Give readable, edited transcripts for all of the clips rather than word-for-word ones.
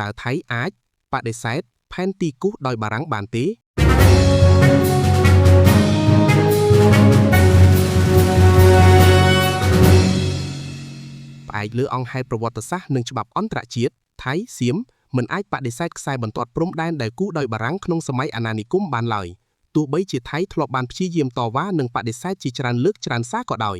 តើថៃអាចបដិសេធផែនទីគូសដោយបារាំងបានទេផ្អែកលើអង្គហេតុប្រវត្តិសាស្ត្រនិងច្បាប់អន្តរជាតិថៃសៀមមិនអាចបដិសេធខ្សែបន្ទាត់ព្រំដែនដែលគូសដោយបារាំងក្នុងសម័យអាណានិគមបានឡើយទោះបីជាថៃធ្លាប់បានព្យាយាមតវ៉ានិងបដិសេធជាច្រើនលើកច្រើនសារក៏ដោយ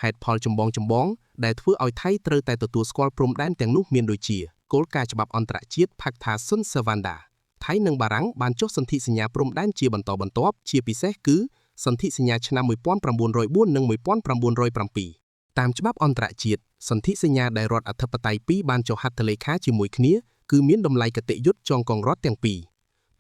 ហេតុផលចម្បងដែលធ្វើឲ្យថៃត្រូវតែទទួលស្គាល់ព្រំដែនទាំងនោះមានដូចជាគោលការណ៍ច្បាប់អន្តរជាតិ Pacta Sunt Servanda ថៃនិងបារាំងបានចុះសន្ធិសញ្ញាព្រំដែនជាបន្តបន្ទាប់ជាពិសេសគឺសន្ធិសញ្ញាឆ្នាំ1904និង1907តាមច្បាប់អន្តរជាតិសន្ធិសញ្ញាដែលរដ្ឋអធិបតេយ្យពីរបានចុះហត្ថលេខាជាមួយគ្នាគឺមានតម្លៃគតិយុត្តចងកងរដ្ឋទាំងពីរ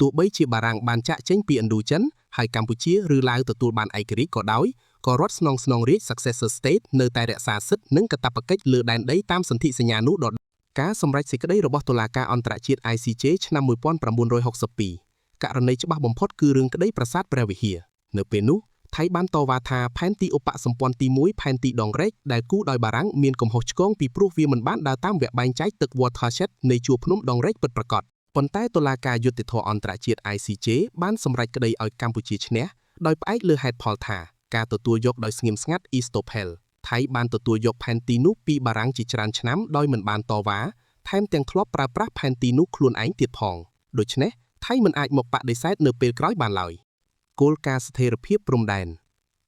ទោះបីជាបារាំងបានចាក់ចេញពីឥណ្ឌូចិនហើយកម្ពុជាឬឡាវទទួលបានឯករាជ្យក៏ដោយក៏រដ្ឋស្នងរាជ Successor State នៅតែរក្សាសិទ្ធិនិងកាតព្វកិច្ចលើដែនដីតាមសន្ធិសញ្ញានោះដដែលការសម្រេចសេចក្តីរបស់តុលាការអន្តរជាតិ ICJ ឆ្នាំ1962ករណីច្បាស់បំផុតគឺរឿងក្តីប្រាសាទព្រះវិហារនៅពេលនោះថៃបានតវ៉ាថាផែនទីឧបសម្ព័ន្ធទី1ផែនទីដងរែកដែលគូសដោយបារាំងមានកំហុសឆ្គងពីព្រោះវាមិនបានដើរតាមវគ្គបែងចែកទឹក watershed នៃជួរភ្នំដងរែកពិតប្រាកដប៉ុន្តែតុលាការយុត្តិធម៌អន្តរជាតិ ICJ បានសម្រេចក្តីឲ្យកម្ពុជាឈ្នះដោយផ្អែកលើហេតុផលថាការទទួលយកដោយស្ងៀមស្ងាត់ Estoppel ថៃបានទទួលយកផែនទីនោះពីបារាំងជាច្រើនឆ្នាំដោយមិនបានតវ៉ាថែមទាំងធ្លាប់ប្រើប្រាស់ផែនទីនោះខ្លួនឯងទៀតផងដូច្នេះថៃមិនអាចមកបដិសេធនៅពេលក្រោយបានឡើយគោលការណ៍ស្ថិរភាពព្រំដែន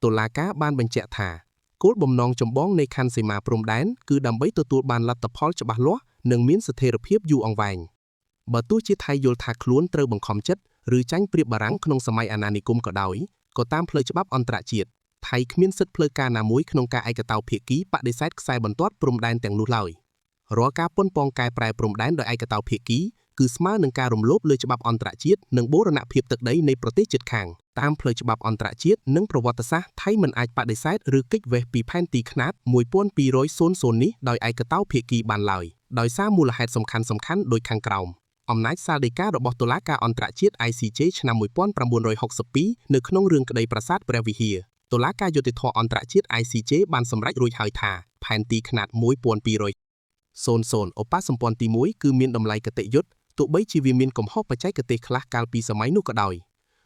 តុលាការបានបញ្ជាក់ថាគោលបំណងចម្បងនៃខណ្ឌសីមាព្រំដែនគឺដើម្បីទទួលបានលទ្ធផលច្បាស់លាស់និងមានស្ថិរភាពយូរអង្វែងបើទោះជាថៃយល់ថាខ្លួនត្រូវបង្ខំចិត្តឬចាញ់ប្រៀបបារាំងក្នុងសម័យអាណានិគមក៏ដោយក៏តាមផ្លូវច្បាប់អន្តរជាតិថៃគ្មានសិទ្ធិផ្លូវការណាមួយក្នុងការឯកតោភាគីបដិសេធខ្សែបន្ទាត់ព្រំដែនទាំងនោះឡើយរាល់ការប៉ុនប៉ងកែប្រែព្រំដែនដោយឯកតោភាគីគឺស្មើនឹងការរំលោភលើច្បាប់អន្តរជាតិនិងបូរណភាពទឹកដីនៃប្រទេសជិតខាងតាមផ្លូវច្បាប់អន្តរជាតិនិងប្រវត្តិសាស្ត្រថៃមិនអាចបដិសេធឬគេចវេះពីផែនទីខ្នាត1200នេះដោយឯកតោភាគីបានឡើយដោយសារមូលហេតុសំខាន់ដូចខាងក្រោមអំណាចសាលដីការបស់តុលាការអន្តរជាតិ ICJ ឆ្នាំ1962នៅក្នុងរឿងក្តីប្រាសាទព្រះវិហារតុលាការយុត្តិធម៌អន្តរជាតិ ICJ បានសម្រេចរួចហើយថាផែនទីខ្នាត1200ឧបសម្ព័ន្ធទី1គឺមានតម្លៃគតិយុត្តទោះបីជាវាមានកំហុសបច្ចេកទេសខ្លះកាលពីសម័យនោះក៏ដោយ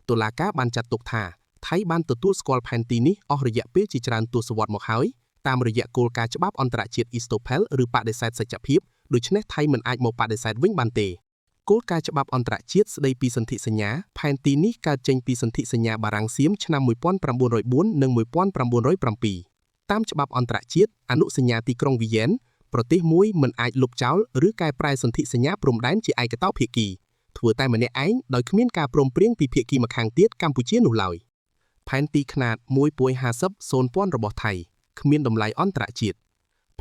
តុលាការបានចាត់ទុកថាថៃបានទទួលស្គាល់ផែនទីនេះអស់រយៈពេលជាច្រើនទសវត្សរ៍មកហើយតាមរយៈគោលការណ៍ច្បាប់អន្តរជាតិ Estoppel ឬបដិសេធសច្ចភាពដូច្នេះថៃមិនអាចមកបដិសេធវិញបានទេគោលការណ៍ច្បាប់អន្តរជាតិស្តីពីសន្ធិសញ្ញាផែនទីនេះកើតចេញពីសន្ធិសញ្ញាបារាំងសៀមឆ្នាំ1904និង1907តាមច្បាប់អន្តរជាតិអនុសញ្ញាទីក្រុងវីយ៉ែនប្រទេសមួយមិនអាចលុបចោលឬកែប្រែសន្ធិសញ្ញាព្រំដែនជាឯកតោភាគីធ្វើតែម្នាក់ឯងដោយគ្មានការព្រមព្រៀងពីភាគីម្ខាងទៀតកម្ពុជានោះឡើយផែនទីខ្នាត1.50 របស់ថៃគ្មានតម្លៃអន្តរជាតិ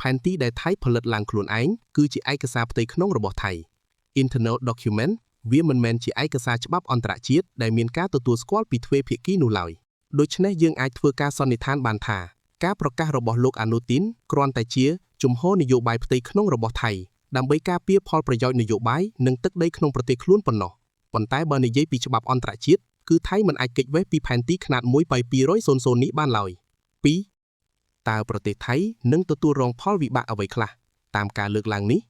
ផែនទីដែលថៃផលិតឡើងខ្លួនឯងគឺជាឯកសារផ្ទៃក្នុងរបស់ថៃ Internal Document វាមិនមែនជាឯកសារច្បាប់អន្តរជាតិដែលមានការទទួលស្គាល់ពីទ្វេភាគីនោះឡើយដូច្នេះយើងអាចធ្វើការសន្និដ្ឋានបានថាការប្រកាសរបស់លោកអនុទីនគ្រាន់តែជាជំហរនយោបាយផ្ទៃក្នុងរបស់ថៃដើម្បីការពារផលប្រយោជន៍នយោបាយនិងទឹកដីក្នុងប្រទេសខ្លួនប៉ុណ្ណោះប៉ុន្តែបើនិយាយពីច្បាប់អន្តរជាតិគឺថៃមិនអាចគេចវេះពីផែនទីខ្នាត1/200នេះបានឡើយ2តើប្រទេសថៃនឹងទទួលរងផលវិបាកអ្វីខ្លះតាមការលើកឡើងនេះ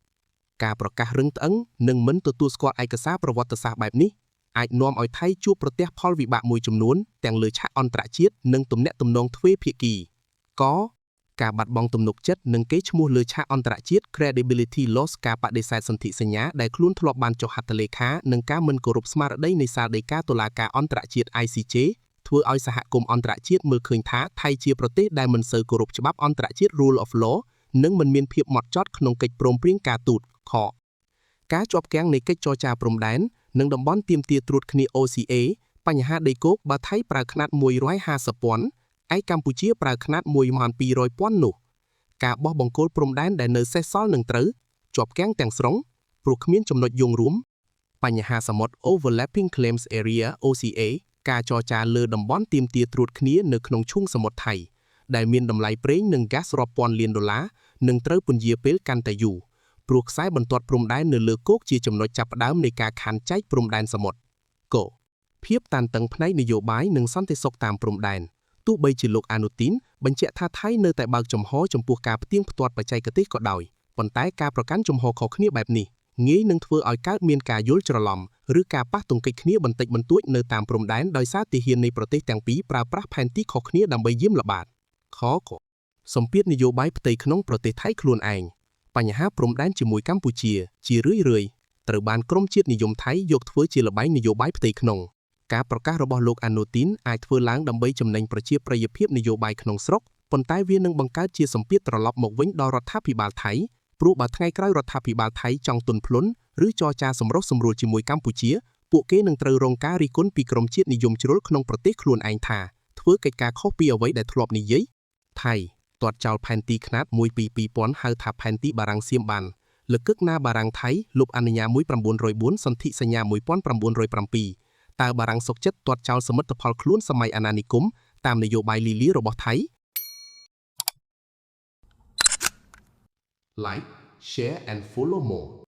ការប្រកាសរឹងត្អឹងនិងមិនទទួលស្គាល់ឯកសារប្រវត្តិសាស្ត្របែបនេះអាចនាំឲ្យថៃជួបប្រទះផលវិបាកមួយចំនួនទាំងលើឆាកអន្តរជាតិនិងទំនាក់ទំនងទ្វេភាគីការបាត់បង់ទំនុកចិត្តនិងកេរ្តិ៍ឈ្មោះលើឆាកអន្តរជាតិ credibility loss ការបដិសេធសន្ធិសញ្ញាដែលខ្លួនធ្លាប់បានចុះហត្ថលេខានិងការមិនគោរពស្មារតីនៃសាលដីកាតុលាការអន្តរជាតិ ICJ ធ្វើឲ្យសហគមន៍អន្តរជាតិមើលឃើញថាថៃជាប្រទេសដែលមិនសូវគោរពច្បាប់អន្តរជាតិ rule of law និងមិនមានភាពហ្មត់ចត់ក្នុងកិច្ចព្រមព្រៀងការទូតការជាប់គាំងនៃកិច្ចចរចាព្រំដែននិងតំបន់ទាមទារត្រួតគ្នា OCA បញ្ហាដីគោកបើថៃប្រើខ្នាត150,000ឯកម្ពុជាប្រើខ្នាត120,000នោះការបោះបង្គោលព្រំដែនដែលនៅសេសសល់នឹងត្រូវជាប់គាំងទាំងស្រុងព្រោះគ្មានចំណុចយោងរួមបញ្ហាសមុទ្រ Overlapping Claims Area OCA ការចរចាលើតំបន់ទាមទារត្រួតគ្នានៅក្នុងឈូងសមុទ្រថៃដែលមានតម្លៃប្រេងនិងហ្គាសរាប់ពាន់លានដុល្លារនឹងត្រូវពន្យាពេលកាន់តែយូរព្រោះខ្សែបន្ទាត់ព្រំដែននៅលើគោកជាចំណុចចាប់ផ្ដើមនៃការខណ្ឌចែកព្រំដែនសមុទ្រភាពតានតឹងផ្នែកនយោបាយនិងសន្តិសុខតាមព្រំដែនទោះបីជាលោកអនុទីនបញ្ជាក់ថាថៃនៅតែបើកចំហចំពោះការផ្ទៀងផ្ទាត់បច្ចេកទេសក៏ដោយប៉ុន្តែការប្រកាន់ចំហខុសគ្នាបែបនេះ ងាយនឹងធ្វើឲ្យកើតមានការយល់ច្រឡំឬការប៉ះទង្គិចគ្នាបន្តិចបន្តួចនៅតាមព្រំដែនដោយសារទាហាននៃប្រទេសទាំងពីរប្រើប្រាស់ផែនទីខុសគ្នាដើម្បីយាមល្បាត ខ សម្ពាធនយោបាយផ្ទៃក្នុងប្រទេសថៃខ្លួនឯងបញ្ហាព្រំដែនជាមួយកម្ពុជាជារឿយៗត្រូវបានក្រមជាតិនិយមថៃយកធ្វើជាល្បែងនយោបាយផ្ទៃក្នុងការប្រកាសរបស់លោកអាណូទីនអាចធ្វើឡើងដើម្បីចំណេញប្រជាប្រិយភាពនយោបាយក្នុងស្រុកប៉ុន្តែវានឹងបង្កើតជាសម្ពាធត្រឡប់មកវិញដល់រដ្ឋាភិបាលថៃព្រោះបើថ្ងៃក្រោយរដ្ឋាភិបាលថៃចង់ទន់ភ្លន់ឬចរចាសម្រុះសម្រួលជាមួយកម្ពុជាពួកគេនឹងត្រូវរងការរិះគន់ពីក្រមជាតិនិយមជ្រុលក្នុងប្រទេសខ្លួនឯងថាធ្វើកិច្ចការខុសពីអ្វីដែលធ្លាប់និយាយថៃទាត់ចោលផែនទីខ្នាត1ពី2000ហៅថាផែនទីបារាំងសៀមបានលើកឹកណាបារាំងថៃលុបអនុញ្ញា1904សន្ធិសញ្ញា1907តើបារាំងសុខចិត្តទាត់ចោលសមិទ្ធផលខ្លួនសម័យអាណានិគមតាមនយោបាយលីលារបស់ថៃ Like, share and follow more